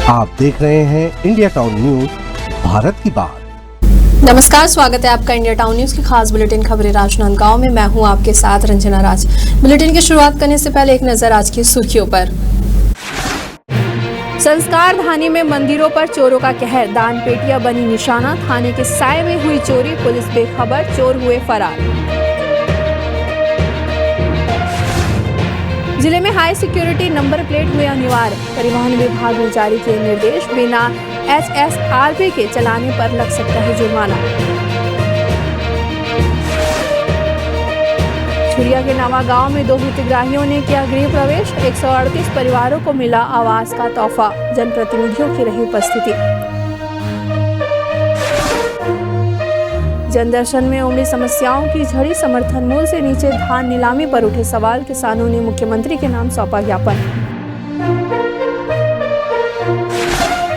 आप देख रहे हैं इंडिया टाउन न्यूज, भारत की बात। नमस्कार, स्वागत है आपका इंडिया टाउन न्यूज की खास बुलेटिन खबरें राजनांदगांव में। मैं हूं आपके साथ रंजना राज। बुलेटिन की शुरुआत करने से पहले एक नजर आज की सुर्खियों पर। संस्कार धानी में मंदिरों पर चोरों का कहर, दान पेटियां बनी निशाना, थाने के साये में हुई चोरी, पुलिस बेखबर, चोर हुए फरार। जिले में हाई सिक्योरिटी नंबर प्लेट हुए अनिवार्य, परिवहन विभाग ने जारी किए निर्देश, बिना HSRP के चलाने पर लग सकता है जुर्माना। छुरिया के नवा गांव में 2 हितग्राहियों ने किया गृह प्रवेश, 138 परिवारों को मिला आवास का तोहफा, जनप्रतिनिधियों की रही उपस्थिति। जनदर्शन में उमड़ी समस्याओं की झड़ी, समर्थन मूल्य से नीचे धान नीलामी पर उठे सवाल, किसानों ने मुख्यमंत्री के नाम सौंपा ज्ञापन।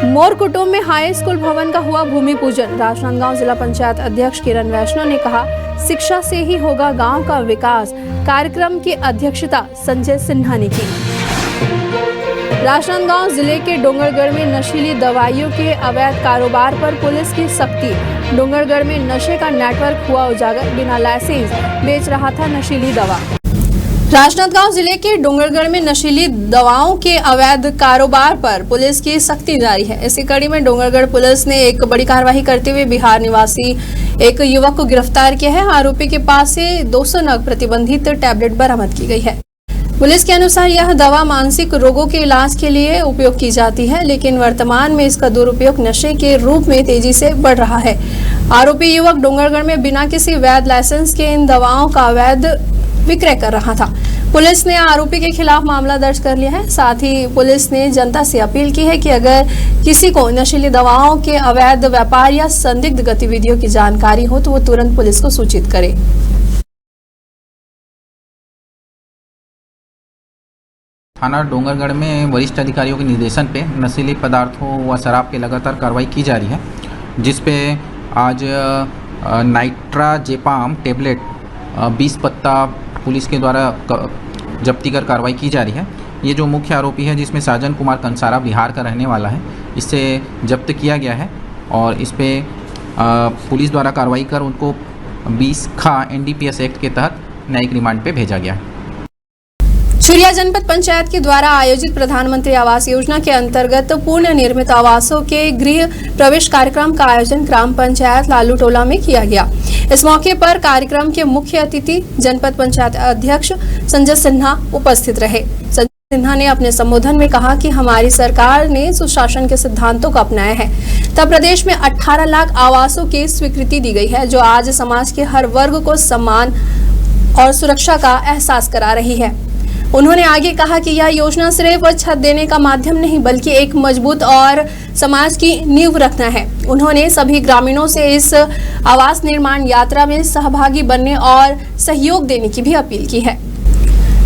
मोर कुटुंब में हाई स्कूल भवन का हुआ भूमि पूजन, राजनांदगांव जिला पंचायत अध्यक्ष किरण वैष्णव ने कहा, शिक्षा से ही होगा गांव का विकास। कार्यक्रम की अध्यक्षता संजय सिन्हा ने की। राजनांदगांव जिले के डोंगरगढ़ में नशीली दवाइयों के अवैध कारोबार पर पुलिस की सख्ती, डोंगरगढ़ में नशे का नेटवर्क हुआ उजागर, बिना लाइसेंस बेच रहा था नशीली दवा। राजनांदगांव जिले के डोंगरगढ़ में नशीली दवाओं के अवैध कारोबार पर पुलिस की सख्ती जारी है। इसी कड़ी में डोंगरगढ़ पुलिस ने एक बड़ी कार्रवाई करते हुए बिहार निवासी एक युवक को गिरफ्तार किया है। आरोपी के पास से 200 नग प्रतिबंधित टैबलेट बरामद की गई है। पुलिस के अनुसार यह दवा मानसिक रोगों के इलाज के लिए उपयोग की जाती है, लेकिन वर्तमान में इसका दुरुपयोग नशे के रूप में तेजी से बढ़ रहा है। आरोपी युवक डोंगरगढ़ में बिना किसी वैध लाइसेंस के इन दवाओं का अवैध विक्रय कर रहा था। पुलिस ने आरोपी के खिलाफ मामला दर्ज कर लिया है। साथ ही पुलिस ने जनता से अपील की है कि अगर किसी को नशीली दवाओं के अवैध व्यापार या संदिग्ध गतिविधियों की जानकारी हो तो वो तुरंत पुलिस को सूचित करे। थाना डोंगरगढ़ में वरिष्ठ अधिकारियों के निर्देशन पे नशीले पदार्थों व शराब के लगातार कार्रवाई की जा रही है, जिस पे आज नाइट्राजेपाम टेबलेट 20 पत्ता पुलिस के द्वारा जब्ती कर कार्रवाई की जा रही है। ये जो मुख्य आरोपी है, जिसमें साजन कुमार कंसारा बिहार का रहने वाला है, इससे जब्त किया गया है और इस पे पुलिस द्वारा कार्रवाई कर उनको 20 खा NDPS एक्ट के तहत न्यायिक रिमांड पे भेजा गया है। छुरिया जनपद पंचायत के द्वारा आयोजित प्रधानमंत्री आवास योजना के अंतर्गत पूर्ण निर्मित आवासों के गृह प्रवेश कार्यक्रम का आयोजन ग्राम पंचायत लालू टोला में किया गया। इस मौके पर कार्यक्रम के मुख्य अतिथि जनपद पंचायत अध्यक्ष संजय सिन्हा उपस्थित रहे। संजय सिन्हा ने अपने संबोधन में कहा कि हमारी सरकार ने सुशासन के सिद्धांतों को अपनाया है, तब प्रदेश में 18 लाख आवासों की स्वीकृति दी गई है, जो आज समाज के हर वर्ग को सम्मान और सुरक्षा का एहसास करा रही है। उन्होंने आगे कहा कि यह योजना सिर्फ छत देने का माध्यम नहीं, बल्कि एक मजबूत और समाज की नींव रखना है। उन्होंने सभी ग्रामीणों से इस आवास निर्माण यात्रा में सहभागी बनने और सहयोग देने की भी अपील की है।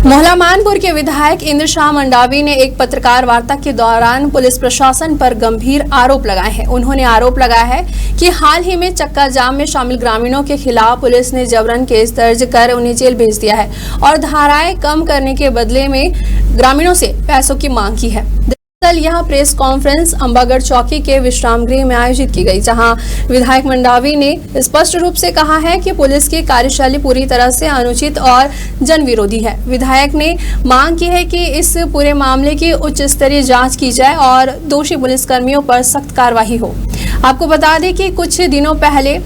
मोहला मानपुर के विधायक इंद्र शाह मंडावी ने एक पत्रकार वार्ता के दौरान पुलिस प्रशासन पर गंभीर आरोप लगाए हैं। उन्होंने आरोप लगाया है कि हाल ही में चक्का जाम में शामिल ग्रामीणों के खिलाफ पुलिस ने जबरन केस दर्ज कर उन्हें जेल भेज दिया है और धाराएं कम करने के बदले में ग्रामीणों से पैसों की मांग की है। कल यह प्रेस कॉन्फ्रेंस अंबागढ़ चौकी के विश्राम गृह में आयोजित की गई, जहां विधायक मंडावी ने स्पष्ट रूप से कहा है कि पुलिस की कार्यशैली पूरी तरह से अनुचित और जन विरोधी है। विधायक ने मांग की है कि इस पूरे मामले की उच्च स्तरीय जांच की जाए और दोषी पुलिसकर्मियों पर सख्त कार्रवाई हो। आपको बता दें कि कुछ दिनों पहले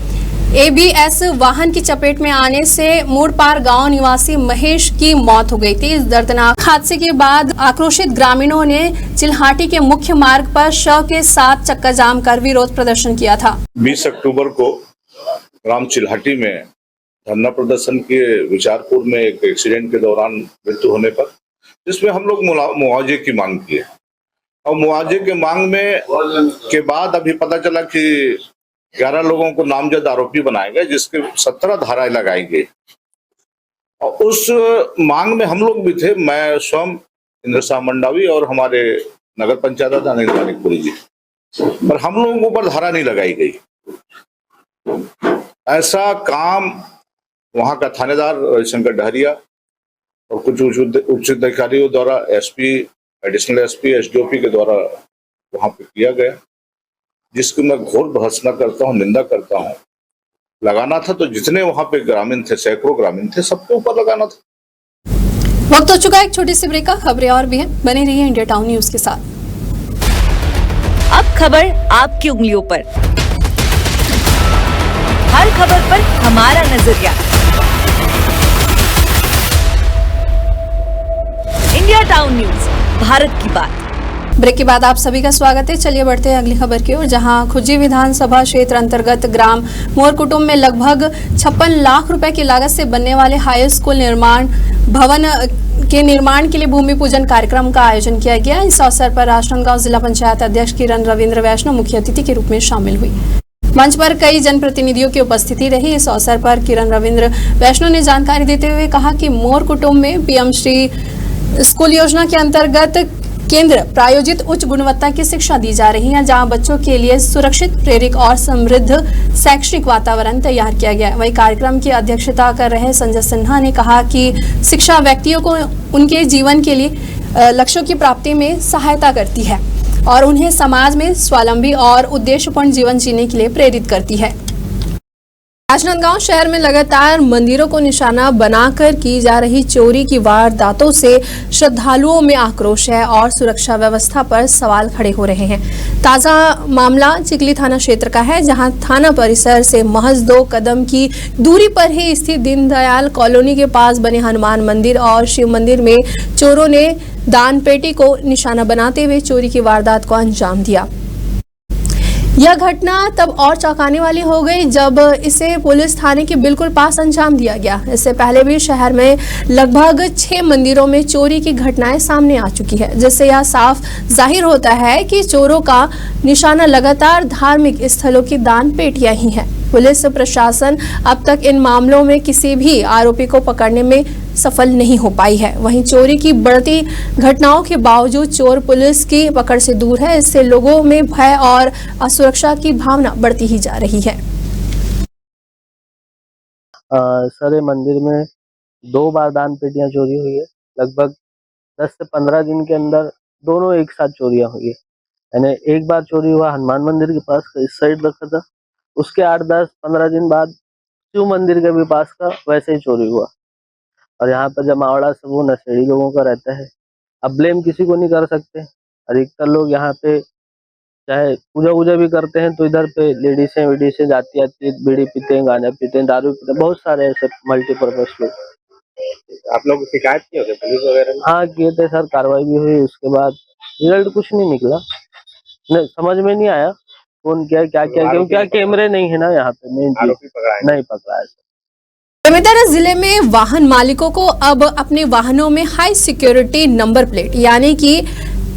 ABS वाहन की चपेट में आने से मोड़पार गांव निवासी महेश की मौत हो गई थी। इस दर्दनाक हादसे के बाद आक्रोशित ग्रामीणों ने चिल्हाटी के मुख्य मार्ग पर शव के साथ चक्का जाम कर विरोध प्रदर्शन किया था। 20 अक्टूबर को ग्राम चिल्हाटी में धरना प्रदर्शन के विचारपुर में एक एक्सीडेंट के दौरान मृत्यु होने पर, जिसमें हम लोग मुआवजे की मांग की है और मुआवजे के मांग में के बाद अभी पता चला कि 11 लोगों को नामजद आरोपी बनाए गए, जिसके 17 धाराएं लगाई गई और उस मांग में हम लोग भी थे। मैं स्वयं इंद्र शाह मंडावी और हमारे नगर पंचायत अनिल मानिकपुरी जी, पर हम लोगों के ऊपर धारा नहीं लगाई गई। ऐसा काम वहां का थानेदार रविशंकर डहरिया और कुछ उच्च अधिकारियों द्वारा SP, एडिशनल SP, SDOP के द्वारा वहां पे किया गया, जिसकी मैं घोर भर्त्सना करता हूँ, निंदा करता हूँ। लगाना था तो जितने वहां पे ग्रामीण थे, सैकड़ों ग्रामीण थे, सबके ऊपर लगाना था। वक्त हो चुका है एक छोटी सी ब्रेक का। खबरें और भी हैं, बने रहिए इंडिया टाउन न्यूज के साथ। अब खबर आपकी उंगलियों पर, हर खबर पर हमारा नजरिया। इंडिया टाउन न्यूज, भारत की बात। ब्रेक के बाद आप सभी का स्वागत है। चलिए बढ़ते हैं अगली खबर की ओर, जहां खुज्जी विधानसभा क्षेत्र अंतर्गत ग्राम मोरकुटुम में लगभग 56 लाख रुपए की लागत से बनने वाले हाई स्कूल निर्माण भवन के निर्माण के लिए भूमि पूजन कार्यक्रम का आयोजन किया गया। इस अवसर पर राजनांदगांव जिला पंचायत अध्यक्ष किरण रविंद्र वैष्णव मुख्य अतिथि के रूप में शामिल हुई। मंच पर कई जनप्रतिनिधियों की उपस्थिति रही। इस अवसर पर किरण रविंद्र वैष्णव ने जानकारी देते हुए कहा कि मोरकुटुम में पीएम श्री स्कूल योजना के अंतर्गत केंद्र प्रायोजित उच्च गुणवत्ता की शिक्षा दी जा रही है, जहां बच्चों के लिए सुरक्षित, प्रेरक और समृद्ध शैक्षणिक वातावरण तैयार किया गया है। वहीं कार्यक्रम की अध्यक्षता कर रहे संजय सिन्हा ने कहा कि शिक्षा व्यक्तियों को उनके जीवन के लिए लक्ष्यों की प्राप्ति में सहायता करती है और उन्हें समाज में स्वावलंबी और उद्देश्यपूर्ण जीवन जीने के लिए प्रेरित करती है। राजनांदगांव शहर में लगातार मंदिरों को निशाना बनाकर की जा रही चोरी की वारदातों से श्रद्धालुओं में आक्रोश है और सुरक्षा व्यवस्था पर सवाल खड़े हो रहे हैं। ताजा मामला चिखली थाना क्षेत्र का है, जहां थाना परिसर से महज 2 कदम की दूरी पर ही स्थित दीनदयाल कॉलोनी के पास बने हनुमान मंदिर और शिव मंदिर में चोरों ने दान पेटी को निशाना बनाते हुए चोरी की वारदात को अंजाम दिया। यह घटना तब और चौंकाने वाली हो गई जब इसे पुलिस थाने के बिल्कुल पास अंजाम दिया गया। इससे पहले भी शहर में लगभग 6 मंदिरों में चोरी की घटनाएं सामने आ चुकी है, जिससे यह साफ जाहिर होता है कि चोरों का निशाना लगातार धार्मिक स्थलों की दान पेटियां ही हैं। पुलिस प्रशासन अब तक इन मामलों में किसी भी आरोपी को पकड़ने में सफल नहीं हो पाई है। वहीं चोरी की बढ़ती घटनाओं के बावजूद चोर पुलिस की पकड़ से दूर है। इससे लोगों में भय और असुरक्षा की भावना बढ़ती ही जा रही है। सरे मंदिर में 2 बार दान पेटियां चोरी हुई है। लगभग 10 से 15 दिन के अंदर दोनों एक साथ चोरियां हुई है। यानी एक बार चोरी हुआ हनुमान मंदिर के पास का, इस साइड रखा था। उसके 8-10-15 दिन बाद शिव मंदिर के भी पास का वैसे ही चोरी हुआ। और यहाँ पर जमावड़ा सब वो नशेड़ी लोगों का रहता है। अब ब्लेम किसी को नहीं कर सकते। अधिकतर लोग यहाँ पे चाहे पूजा वूजा भी करते हैं तो इधर पे लेडीसें वेडीसें जाती आती बीड़ी पीते हैं, गांजा पीते हैं, दारू पीते हैं, बहुत सारे ऐसे मल्टीपर्पज लोग। आप लोग शिकायत किए होते पुलिस वगैरह? हाँ किए थे सर, कार्रवाई भी हुई। उसके बाद रिजल्ट कुछ नहीं निकला। नहीं, समझ में नहीं आया कौन क्या क्या क्या, क्योंकि क्या कैमरे नहीं है ना यहाँ पे। नहीं पकड़ा है। बेमेतरा जिले में वाहन मालिकों को अब अपने वाहनों में हाई सिक्योरिटी नंबर प्लेट यानी कि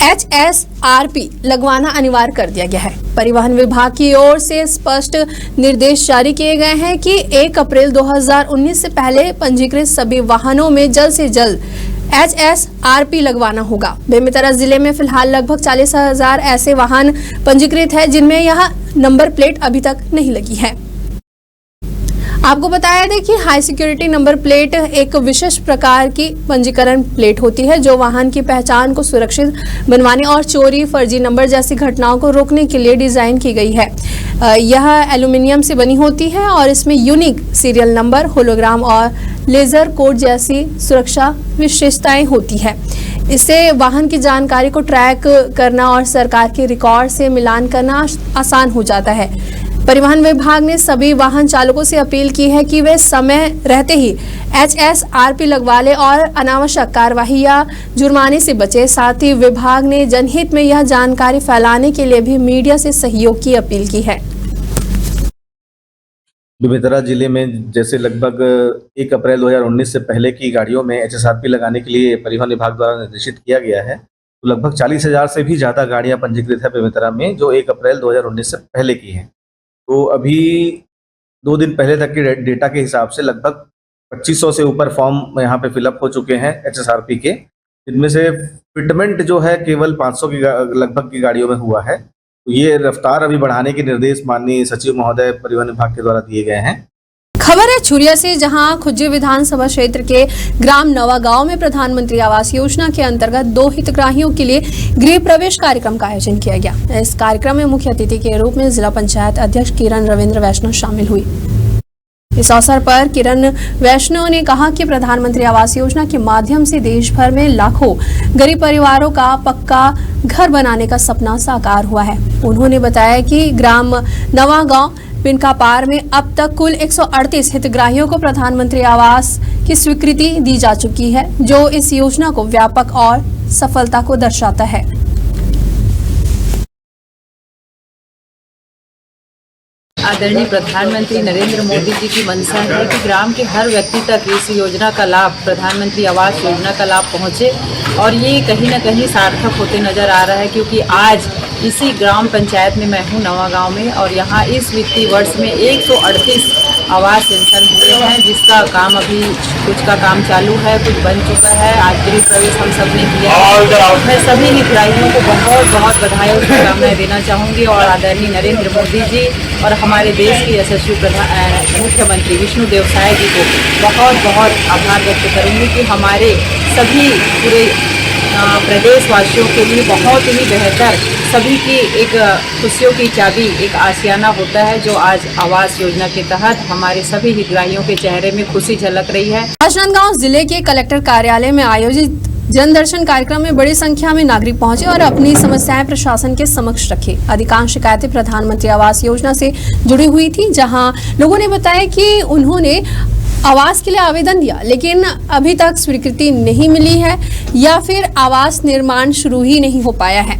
HSRP लगवाना अनिवार्य कर दिया गया है। परिवहन विभाग की ओर से स्पष्ट निर्देश जारी किए गए हैं कि 1 अप्रैल 2019 से पहले पंजीकृत सभी वाहनों में जल्द से जल्द HSRP लगवाना होगा। बेमेतरा जिले में फिलहाल लगभग 40,000 ऐसे वाहन पंजीकृत है जिनमें यह नंबर प्लेट अभी तक नहीं लगी है। आपको बताया था कि हाई सिक्योरिटी नंबर प्लेट एक विशेष प्रकार की पंजीकरण प्लेट होती है जो वाहन की पहचान को सुरक्षित बनवाने और चोरी, फर्जी नंबर जैसी घटनाओं को रोकने के लिए डिजाइन की गई है। यह एल्यूमिनियम से बनी होती है और इसमें यूनिक सीरियल नंबर, होलोग्राम और लेजर कोड जैसी सुरक्षा विशेषताएं होती है। इससे वाहन की जानकारी को ट्रैक करना और सरकार के रिकॉर्ड से मिलान करना आसान हो जाता है। परिवहन विभाग ने सभी वाहन चालकों से अपील की है कि वे समय रहते ही HSRP लगवा ले और अनावश्यक कार्यवाही या जुर्माने से बचे। साथ ही विभाग ने जनहित में यह जानकारी फैलाने के लिए भी मीडिया से सहयोग की अपील की है। बेमेतरा जिले में जैसे लगभग 1 अप्रैल 2019 से पहले की गाड़ियों में HSRP लगाने के लिए परिवहन विभाग द्वारा निर्देशित किया गया है, तो लगभग 40,000 से भी ज़्यादा गाड़ियां पंजीकृत है बेमेतरा में जो 1 अप्रैल 2019 से पहले की हैं। तो अभी 2 दिन पहले तक के डेटा के हिसाब से लगभग 2500 से ऊपर फॉर्म यहाँ पे फिलअप हो चुके हैं HSRP के। इनमें से फिटमेंट जो है केवल 500 की लगभग की गाड़ियों में हुआ है। तो ये रफ्तार अभी बढ़ाने के निर्देश माननीय सचिव महोदय परिवहन विभाग के द्वारा दिए गए हैं। खबर है छुरिया से, जहां खुज्जी विधानसभा क्षेत्र के ग्राम नवागांव में प्रधानमंत्री आवास योजना के अंतर्गत 2 हितग्राहियों के लिए गृह प्रवेश कार्यक्रम का आयोजन किया गया। इस कार्यक्रम में मुख्य अतिथि के रूप में जिला पंचायत अध्यक्ष किरण रविंद्र वैष्णव शामिल हुई। इस अवसर पर किरण वैष्णव ने कहा कि प्रधानमंत्री आवास योजना के माध्यम से देश भर में लाखों गरीब परिवारों का पक्का घर बनाने का सपना साकार हुआ है। उन्होंने बताया कि ग्राम नवागांव पिनकापार में अब तक कुल 138 हितग्राहियों को प्रधानमंत्री आवास की स्वीकृति दी जा चुकी है, जो इस योजना को व्यापक और सफलता को दर्शाता है। आदरणीय प्रधानमंत्री नरेंद्र मोदी जी की मंशा है कि ग्राम के हर व्यक्ति तक इस योजना का लाभ, प्रधानमंत्री आवास योजना का लाभ पहुंचे, और ये कहीं न कहीं सार्थक होते नजर आ रहा है, क्योंकि आज इसी ग्राम पंचायत में मैं हूँ नवागांव में, और यहाँ इस वित्तीय वर्ष में 138 आवास सेंशन हुए हैं, जिसका काम अभी कुछ का काम चालू है, कुछ बन चुका है। आज गृह प्रवेश हम सब ने किया है। मैं सभी हितग्राहियों को बहुत बहुत बधाई और शुभकामनाएं देना चाहूँगी, और आदरणीय नरेंद्र मोदी जी और हमारे देश के यशस्वी मुख्यमंत्री विष्णुदेव साय जी को बहुत बहुत आभार व्यक्त करूँगी कि हमारे सभी पूरे प्रदेशवासियों के लिए बहुत ही बेहतर, सभी की एक खुशियों की चाबी एक आशियाना होता है, जो आज आवास योजना के तहत हमारे सभी हितग्राहियों के चेहरे में खुशी झलक रही है। राजनांदगांव जिले के कलेक्टर कार्यालय में आयोजित जन दर्शन कार्यक्रम में बड़ी संख्या में नागरिक पहुंचे और अपनी समस्याएं प्रशासन के समक्ष रखी। अधिकांश शिकायतें प्रधानमंत्री आवास योजना से जुड़ी हुई थी, जहां लोगों ने बताया कि उन्होंने आवास के लिए आवेदन दिया, लेकिन अभी तक स्वीकृति नहीं मिली है या फिर आवास निर्माण शुरू ही नहीं हो पाया है।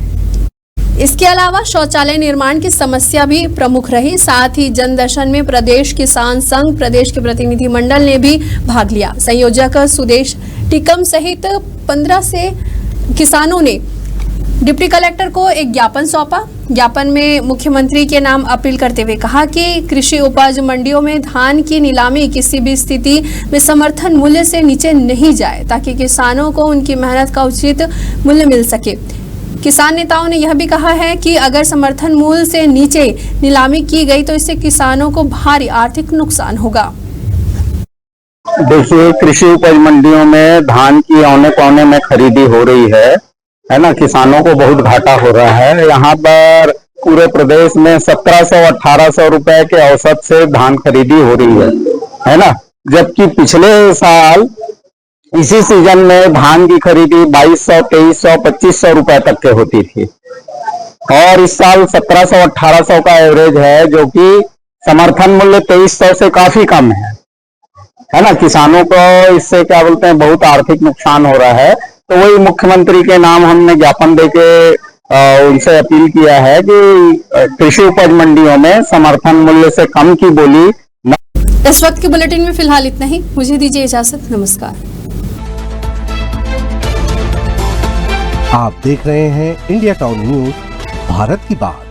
इसके अलावा शौचालय निर्माण की समस्या भी प्रमुख रही। साथ ही जन दर्शन में प्रदेश किसान संघ प्रदेश के प्रतिनिधि मंडल ने भी भाग लिया। संयोजक सुदेश टिकम सहित 15 से किसानों ने डिप्टी कलेक्टर को एक ज्ञापन सौंपा। ज्ञापन में मुख्यमंत्री के नाम अपील करते हुए कहा कि कृषि उपज मंडियों में धान की नीलामी किसी भी स्थिति में समर्थन मूल्य से नीचे नहीं जाए, ताकि किसानों को उनकी मेहनत का उचित मूल्य मिल सके। किसान नेताओं ने यह भी कहा है कि अगर समर्थन मूल्य से नीचे नीलामी की गई तो इससे किसानों को भारी आर्थिक नुकसान होगा। देखिए, कृषि उपज मंडियों में धान की औने पौने में खरीदी हो रही है ना, किसानों को बहुत घाटा हो रहा है। यहाँ पर पूरे प्रदेश में 1700-1800 रुपए के औसत से धान खरीदी हो रही है ना, जबकि पिछले साल इसी सीजन में धान की खरीदी 2200, 2300, 2500 रुपए तक के होती थी, और इस साल 1700-1800 का एवरेज है, जो कि समर्थन मूल्य 2300 से काफी कम है ना। किसानों को इससे क्या बोलते हैं, बहुत आर्थिक नुकसान हो रहा है। तो वही मुख्यमंत्री के नाम हमने ज्ञापन देके उनसे अपील किया है कि कृषि उपज मंडियों में समर्थन मूल्य से कम की बोली न। इस वक्त के बुलेटिन में फिलहाल इतना ही। मुझे दीजिए इजाजत। नमस्कार। आप देख रहे हैं इंडिया टाउन न्यूज, भारत की बात।